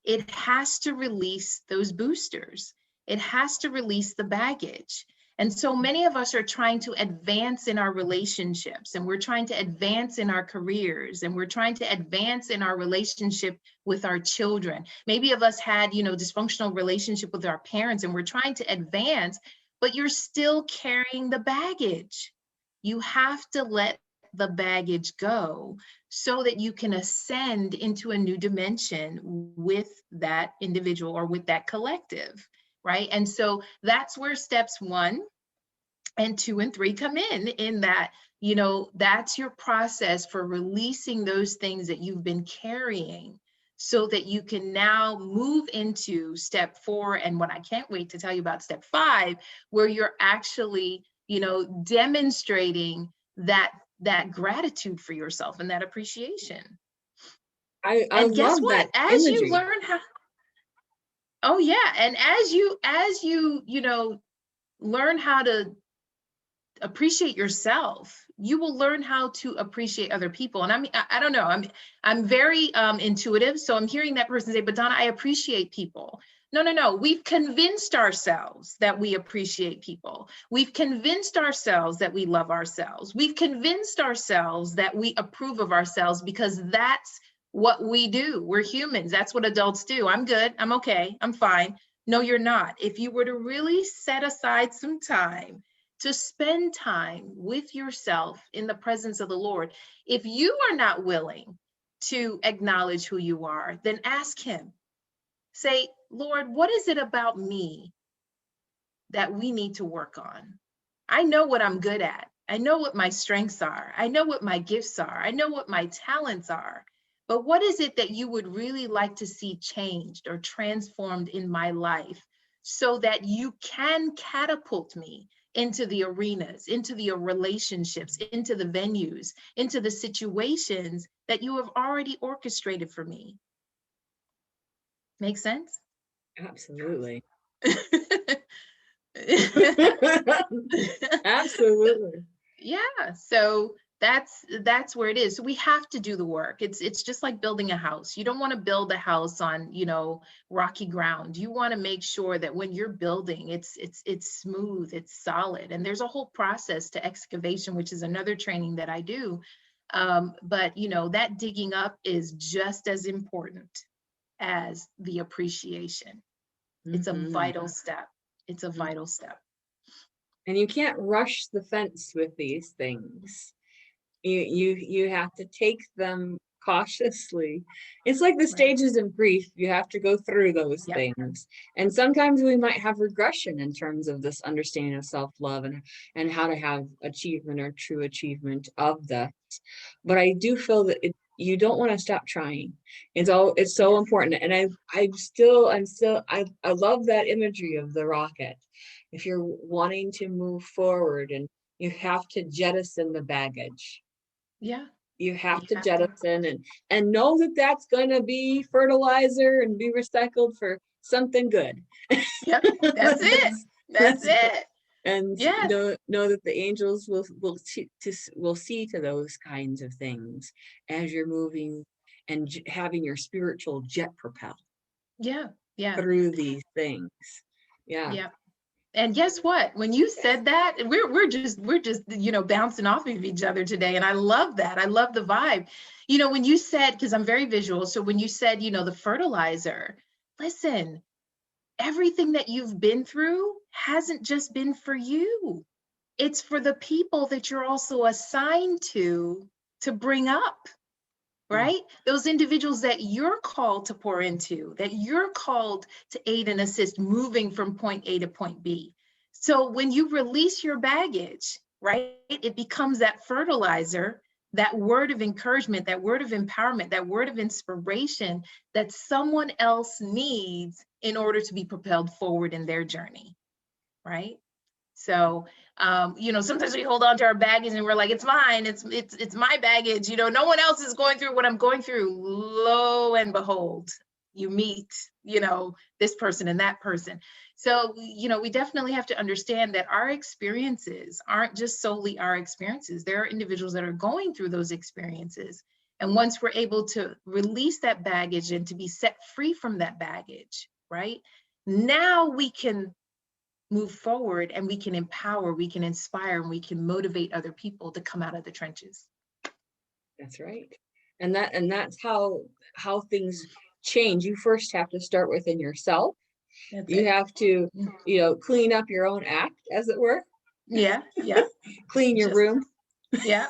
it has to release those boosters. It has to release the baggage. And so many of us are trying to advance in our relationships, and we're trying to advance in our careers, and we're trying to advance in our relationship with our children. Maybe of us had, dysfunctional relationship with our parents, and we're trying to advance, but you're still carrying the baggage. You have to let the baggage go so that you can ascend into a new dimension with that individual or with that collective, right? And so that's where steps 1 and 2 and 3 come in that, that's your process for releasing those things that you've been carrying, so that you can now move into step 4. And what I can't wait to tell you about step 5, where you're actually, demonstrating that gratitude for yourself and that appreciation. I And guess love what? that As you imagery. learn how, oh yeah, and as you learn how to appreciate yourself, you will learn how to appreciate other people. And I don't know, I'm very intuitive, so I'm hearing that person say, but Donna, I appreciate people. No, no, no. We've convinced ourselves that we appreciate people. We've convinced ourselves that we love ourselves. We've convinced ourselves that we approve of ourselves, because that's what we do. We're humans. That's what adults do. I'm good. I'm okay. I'm fine. No, you're not. If you were to really set aside some time to spend time with yourself in the presence of the Lord, if you are not willing to acknowledge who you are, then ask Him. Say, Lord, what is it about me that we need to work on? I know what I'm good at. I know what my strengths are. I know what my gifts are. I know what my talents are. But what is it that you would really like to see changed or transformed in my life, so that you can catapult me into the arenas, into the relationships, into the venues, into the situations that you have already orchestrated for me? Make sense? Absolutely. Absolutely. Yeah, so that's where it is. So we have to do the work. It's just like building a house. You don't want to build a house on, rocky ground. You want to make sure that when you're building, it's smooth, it's solid. And there's a whole process to excavation, which is another training that I do. But that digging up is just as important as the appreciation. It's a Mhm. vital step. It's a vital step. And you can't rush the fence with these things. You have to take them cautiously. It's like the Right. stages of grief. You have to go through those Yep. things. And sometimes we might have regression in terms of this understanding of self-love and how to have achievement or true achievement of that. But I do feel that you don't want to stop trying. It's so Yes. important. And I love that imagery of the rocket. If you're wanting to move forward, and you have to jettison the baggage. Yeah. You You have to have to. jettison and know that that's going to be fertilizer and be recycled for something good. Yep. That's it. that's That's that's it. and Yes. know that the angels will see to those kinds of things as you're moving and having your spiritual jet propel Yeah. Yeah. through these things. Yeah. Yeah. And guess what? When you said that, we're just bouncing off of each other today, and I love that. I love the vibe. When you said, because I'm very visual, so when you said, the fertilizer, listen, everything that you've been through hasn't just been for you. it's for the people that you're also assigned to bring up, right? Those individuals that you're called to pour into, that you're called to aid and assist moving from point A to point B. So when you release your baggage, right, it becomes that fertilizer, that word of encouragement, that word of empowerment, that word of inspiration that someone else needs in order to be propelled forward in their journey, right? So, sometimes we hold on to our baggage and we're like, it's mine, it's my baggage. No one else is going through what I'm going through. Lo and behold, you meet, this person and that person. So, we definitely have to understand that our experiences aren't just solely our experiences. There are individuals that are going through those experiences. And once we're able to release that baggage and to be set free from that baggage, right? Now we can move forward and we can empower, we can inspire, and we can motivate other people to come out of the trenches. That's right. And that's how things change. You first have to start within yourself. That's You it. have to, clean up your own act, as it were. Yeah, yeah. Clean your room. Yeah.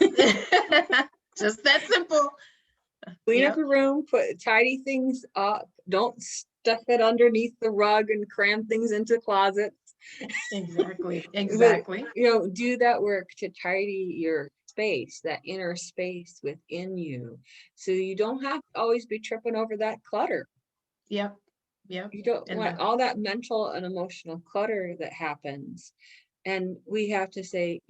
Just that simple. Clean up your room, tidy things up. Don't stuff it underneath the rug and cram things into closets. Exactly. But, do that work to tidy your space, that inner space within you, so you don't have to always be tripping over that clutter. Yep. Yep. You don't want all that mental and emotional clutter that happens. And we have to say,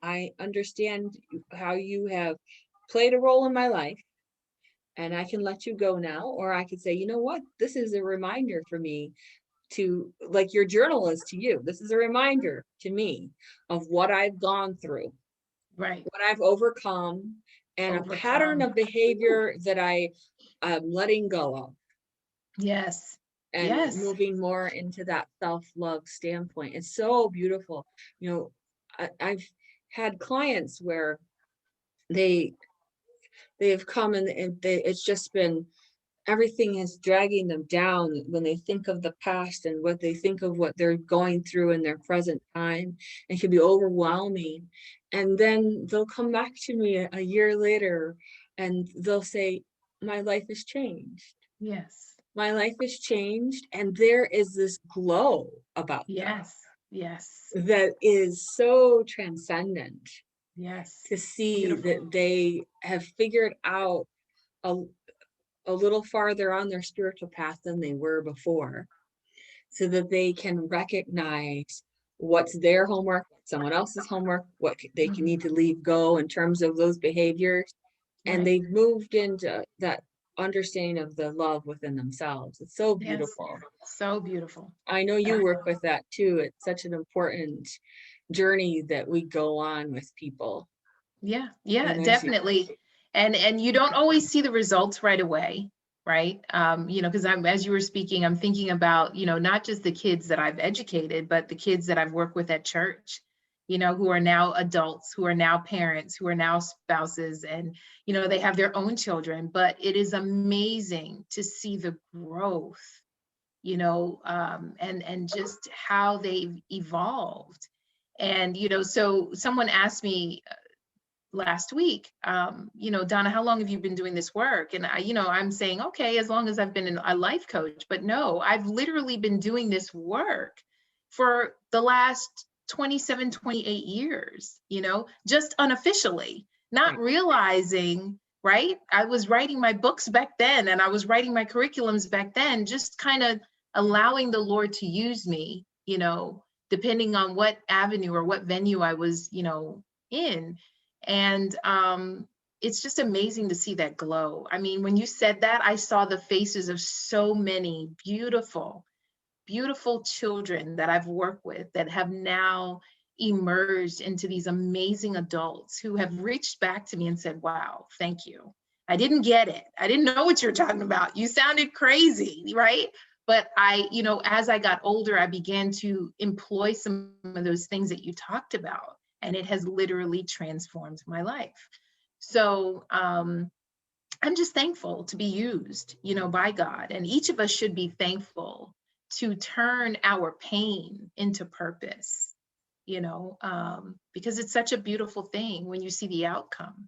I understand how you have played a role in my life, and I can let you go now. Or I could say, you know what, this is a reminder for me to, like your journal is to you, this is a reminder to me of what I've gone through, right, what I've overcome, and a pattern of behavior that I am letting go of. Yes. And moving more into that self-love standpoint. It's so beautiful. I've had clients where they've come and it's just been, everything is dragging them down when they think of the past and what they think of what they're going through in their present time. It can be overwhelming. And then they'll come back to me a year later and they'll say, my life has changed. Yes. My life has changed. And there is this glow about them. Yes. That is so transcendent. Yes. To see that they have figured out a little farther on their spiritual path than they were before, so that they can recognize what's their homework, someone else's homework, what they can need to leave go in terms of those behaviors. And they've moved into that understanding of the love within themselves. It's so beautiful. So beautiful. I know you work with that too. It's such an important journey that we go on with people. Yeah, definitely. And you don't always see the results right away, right? Because as you were speaking, I'm thinking about, not just the kids that I've educated, but the kids that I've worked with at church, who are now adults, who are now parents, who are now spouses, and, they have their own children. But it is amazing to see the growth, and just how they've evolved. And, so someone asked me last week, Donna, how long have you been doing this work? And I'm saying, okay, as long as I've been a life coach, but no, I've literally been doing this work for the last 27, 28 years, just unofficially, not realizing, right? I was writing my books back then, and I was writing my curriculums back then, just kind of allowing the Lord to use me, depending on what avenue or what venue I was, in. And it's just amazing to see that glow. I mean, when you said that, I saw the faces of so many beautiful, beautiful children that I've worked with that have now emerged into these amazing adults who have reached back to me and said, wow, thank you. I didn't get it. I didn't know what you're talking about. You sounded crazy, right? But as I got older, I began to employ some of those things that you talked about. And it has literally transformed my life. So I'm just thankful to be used, by God. And each of us should be thankful to turn our pain into purpose, because it's such a beautiful thing when you see the outcome.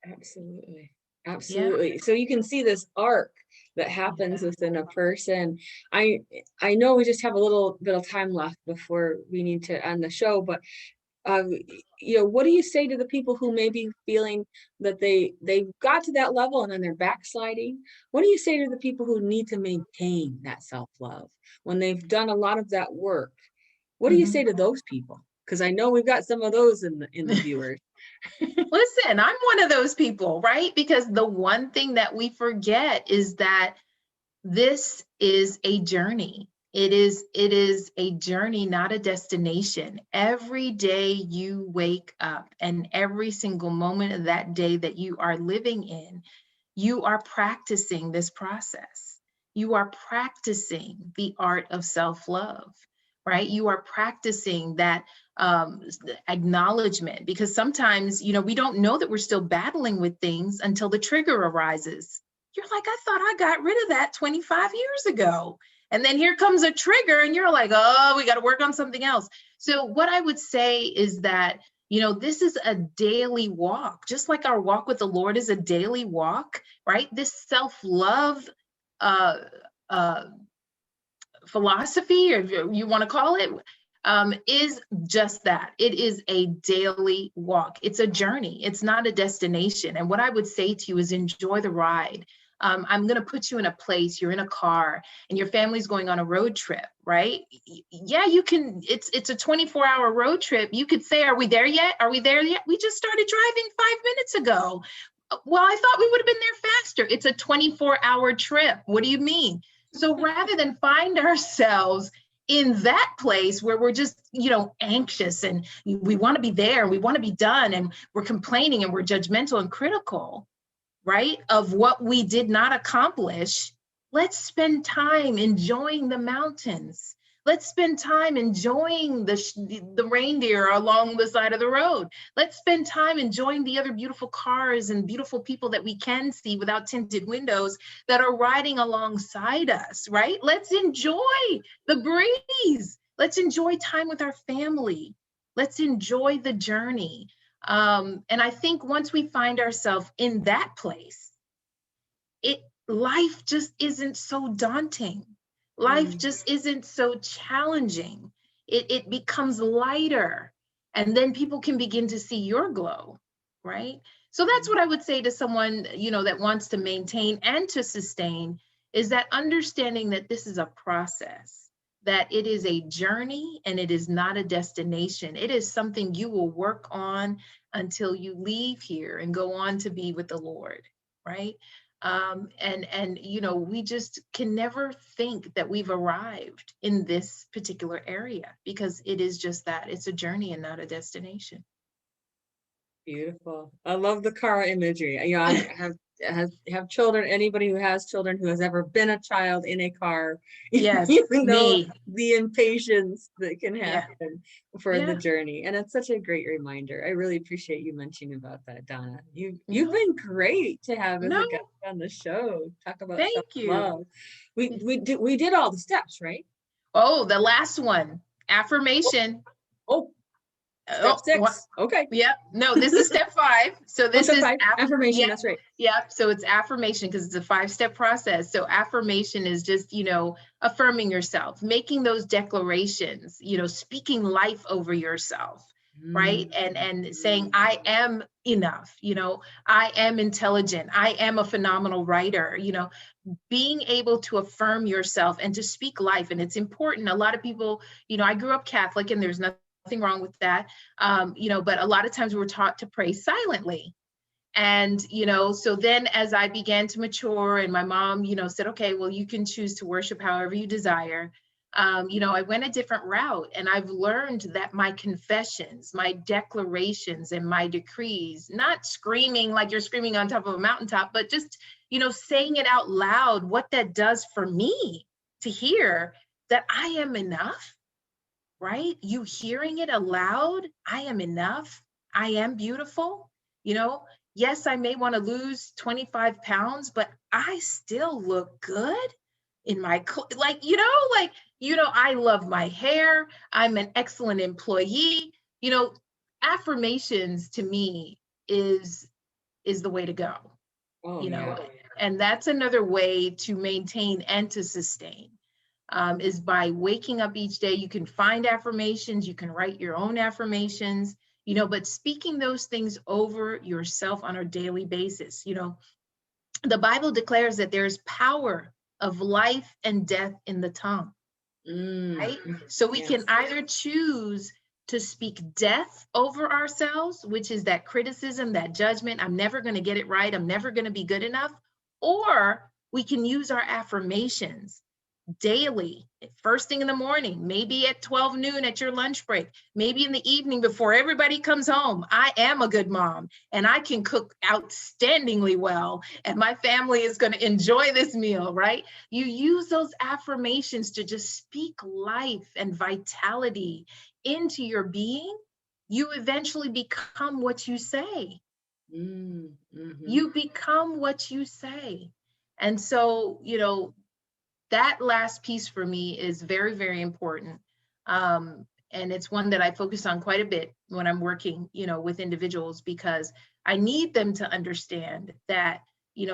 Absolutely. Yeah. Absolutely. So you can see this arc that happens Yeah. within a person. I I know we just have a little bit of time left before we need to end the show, but um, what do you say to the people who may be feeling that they got to that level and then they're backsliding? What do you say to the people who need to maintain that self-love when they've done a lot of that work? What do you say Mhm. to those people? Because I know we've got some of those in the viewers. Listen, I'm one of those people, right? Because the one thing that we forget is that this is a journey. It is a journey, not a destination. Every day you wake up and every single moment of that day that you are living in, you are practicing this process. You are practicing the art of self-love, right? You are practicing that acknowledgement, because sometimes, we don't know that we're still battling with things until the trigger arises. You're like, I thought I got rid of that 25 years ago. And then here comes a trigger and you're like, oh, we got to work on something else. So what I would say is that, this is a daily walk, just like our walk with the Lord is a daily walk, right? This self-love uh, uh, philosophy, or if you want to call it, is just that. It is a daily walk. It's a journey. It's not a destination. And what I would say to you is enjoy the ride. I'm going to put you in a place, you're in a car and your family's going on a road trip, right? Yeah, you can, it's a 24-hour road trip. You could say, are we there yet? Are we there yet? We just started driving 5 minutes ago. Well, I thought we would have been there faster. It's a 24-hour trip. What do you mean? So rather than find ourselves in that place where we're just, anxious and we want to be there and we want to be done and we're complaining and we're judgmental and critical, right, of what we did not accomplish, let's spend time enjoying the mountains. Let's spend time enjoying the reindeer along the side of the road. Let's spend time enjoying the other beautiful cars and beautiful people that we can see without tinted windows that are riding alongside us, right? Let's enjoy the breeze. Let's enjoy time with our family. Let's enjoy the journey. And I think once we find ourselves in that place, it life just isn't so daunting. Life Mm, just isn't so challenging. It becomes lighter. And then people can begin to see your glow, right? So that's mm. what I would say to someone, that wants to maintain and to sustain, is that understanding that this is a process, that it is a journey and it is not a destination. It is something you will work on until you leave here and go on to be with the Lord, right? And we just can never think that we've arrived in this particular area, because it is just that, it's a journey and not a destination. Beautiful. I love the car imagery. I have children. Anybody who has children who has ever been a child in a car, Yes, you know me. the impatience that can Yeah, happen for the yeah. journey. And it's such a great reminder. I really appreciate you mentioning about that, Donna. You've No, been great to have as no, a guest on the show. Talk about thank you. self-love. We did all the steps, right? Oh, the last one, affirmation. Oh, step Oh, what? 6. Okay. Yep. No, this is step 5. So Oh, this step is 5, affirmation. yeah, That's right. yeah. So it's affirmation because it's a 5-step process. So affirmation is just, affirming yourself, making those declarations, speaking life over yourself, right? Mm. And saying, I am enough, I am intelligent, I am a phenomenal writer, being able to affirm yourself and to speak life. And it's important. A lot of people, I grew up Catholic and there's nothing wrong with that. But a lot of times we were taught to pray silently. And, so then as I began to mature and my mom, said, okay, well, you can choose to worship however you desire. I went a different route, and I've learned that my confessions, my declarations, and my decrees, not screaming like you're screaming on top of a mountaintop, but just, saying it out loud, what that does for me to hear that I am enough, right? You hearing it aloud, I am enough, I am beautiful, you know, yes, I may want to lose 25 pounds, but I still look good. in my, I love my hair. I'm an excellent employee. Affirmations to me is the way to go, Oh, you yeah. know, and that's another way to maintain and to sustain. Is by waking up each day. You can find affirmations, you can write your own affirmations, but speaking those things over yourself on a daily basis. The Bible declares that there's power of life and death in the tongue, right? So we can Yes. either choose to speak death over ourselves, which is that criticism, that judgment. I'm never going to get it right. I'm never going to be good enough. Or we can use our affirmations daily, first thing in the morning, maybe at 12 noon at your lunch break, maybe in the evening before everybody comes home. I am a good mom and I can cook outstandingly well, and my family is going to enjoy this meal, right? You use those affirmations to just speak life and vitality into your being. You eventually become what you say. You become what you say. And so, that last piece for me is very, very important. And it's one that I focus on quite a bit when I'm working, with individuals, because I need them to understand that,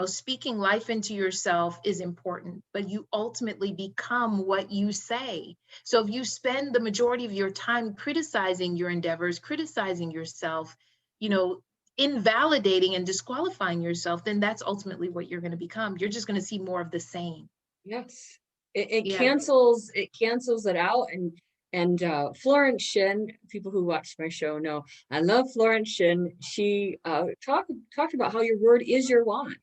speaking life into yourself is important, but you ultimately become what you say. So if you spend the majority of your time criticizing your endeavors, criticizing yourself, invalidating and disqualifying yourself, then that's ultimately what you're going to become. You're just going to see more of the same. Yes. It Yeah. cancels it out. And Florence Shin, people who watch my show know I love Florence Shin. She talked about how your word is your wand.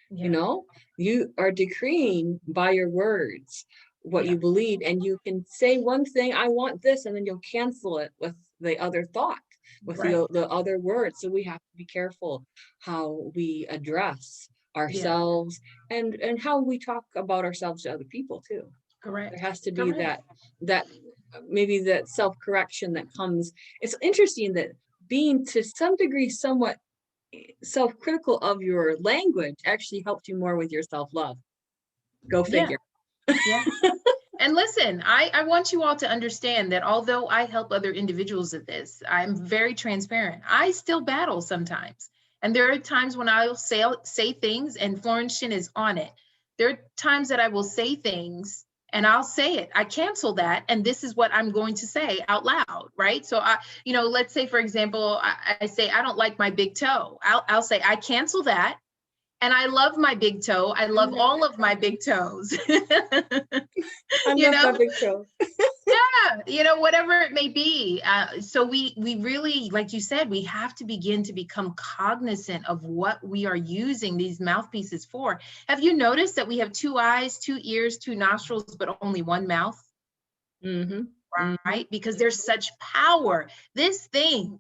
Yeah. You are decreeing by your words what Yeah. you believe, and you can say one thing, I want this, and then you'll cancel it with the other thought, with Right. the other words. So we have to be careful how we address Yeah. ourselves, and how we talk about ourselves to other people too. There Correct. has to be Correct. that maybe that self-correction that comes. It's interesting that being to some degree somewhat self-critical of your language actually helps you more with your self-love. Go Yeah. figure. Yeah. And listen, I want you all to understand that although I help other individuals at this, I'm very transparent. I still battle sometimes. And there are times when I'll say things, and Florence Shin is on it. There are times that I will say things and I'll say it. I cancel that. And this is what I'm going to say out loud, right? So let's say, for example, I say, I don't like my big toe. I'll say, I cancel that. And I love my big toe. I love all of my big toes. I you love know my big toe. yeah, whatever it may be. So we really, like you said, we have to begin to become cognizant of what we are using these mouthpieces for. Have you noticed that we have 2 eyes, 2 ears, 2 nostrils, but only 1 mouth? Right? Because there's such power. This thing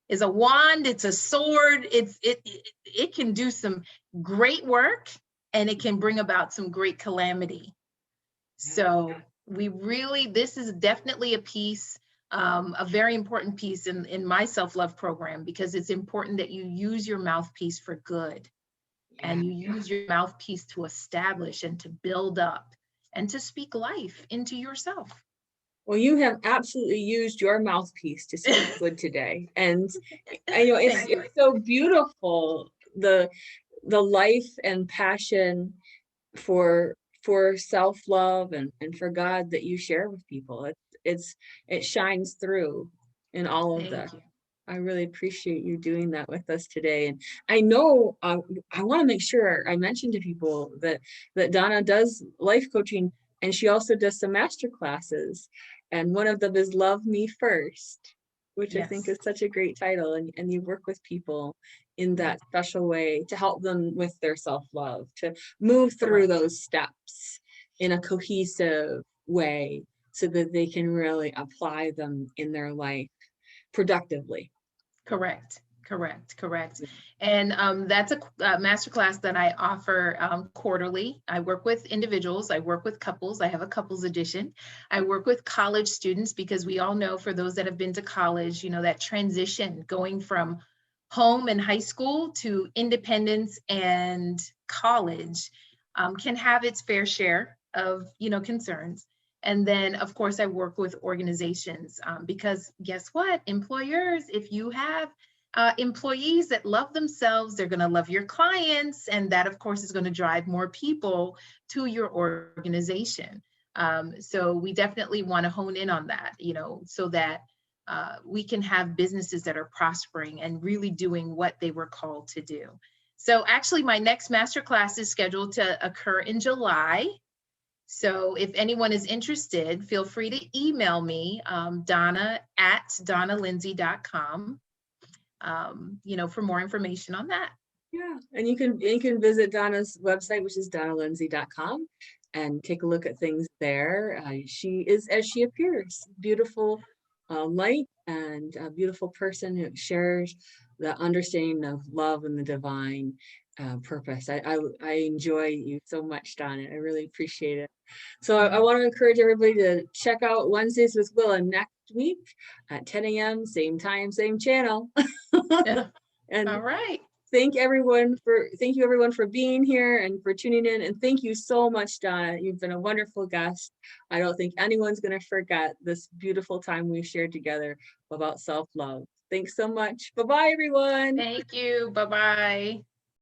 is a wand, it's a sword, it can do some great work, and it can bring about some great calamity. So this is definitely a piece, a very important piece in my self-love program, because it's important that you use your mouthpiece for good, and you use your mouthpiece to establish and to build up and to speak life into yourself. Well, you have absolutely used your mouthpiece to speak good today. And I know Thank you. it's so beautiful, the life and passion for self-love and for God that you share with people. It shines through in all of Thank that. you. I really appreciate you doing that with us today. And I know I want to make sure I mention to people that Donna does life coaching, and she also does some master classes. And one of them is Love Me First, which I think Yes. is such a great title. And you work with people in that special way to help them with their self-love, to move through those steps in a cohesive way so that they can really apply them in their life productively. Correct. And that's a masterclass that I offer quarterly. I work with individuals, I work with couples, I have a couples edition. I work with college students, because we all know, for those that have been to college, that transition going from home and high school to independence and college can have its fair share of, concerns. And then, of course, I work with organizations because guess what? Employers, if you have employees that love themselves, they're going to love your clients. And that, of course, is going to drive more people to your organization. So we definitely want to hone in on that, so that we can have businesses that are prospering and really doing what they were called to do. So actually, my next masterclass is scheduled to occur in July. So if anyone is interested, feel free to email me, Donna@DonnaLindsay.com, for more information on that. Yeah, and you can visit Donna's website, which is DonnaLindsay.com, and take a look at things there. She is as she appears, beautiful light and a beautiful person who shares the understanding of love and the divine purpose. I enjoy you so much, Donna. I really appreciate it. So I want to encourage everybody to check out Wednesdays with Willa next week at 10 a.m., same time, same channel. Yeah. And all right. thank you everyone for being here and for tuning in. And thank you so much, Donna. You've been a wonderful guest. I don't think anyone's going to forget this beautiful time we've shared together about self-love. Thanks so much. Bye-bye, everyone. Thank you. Bye-bye.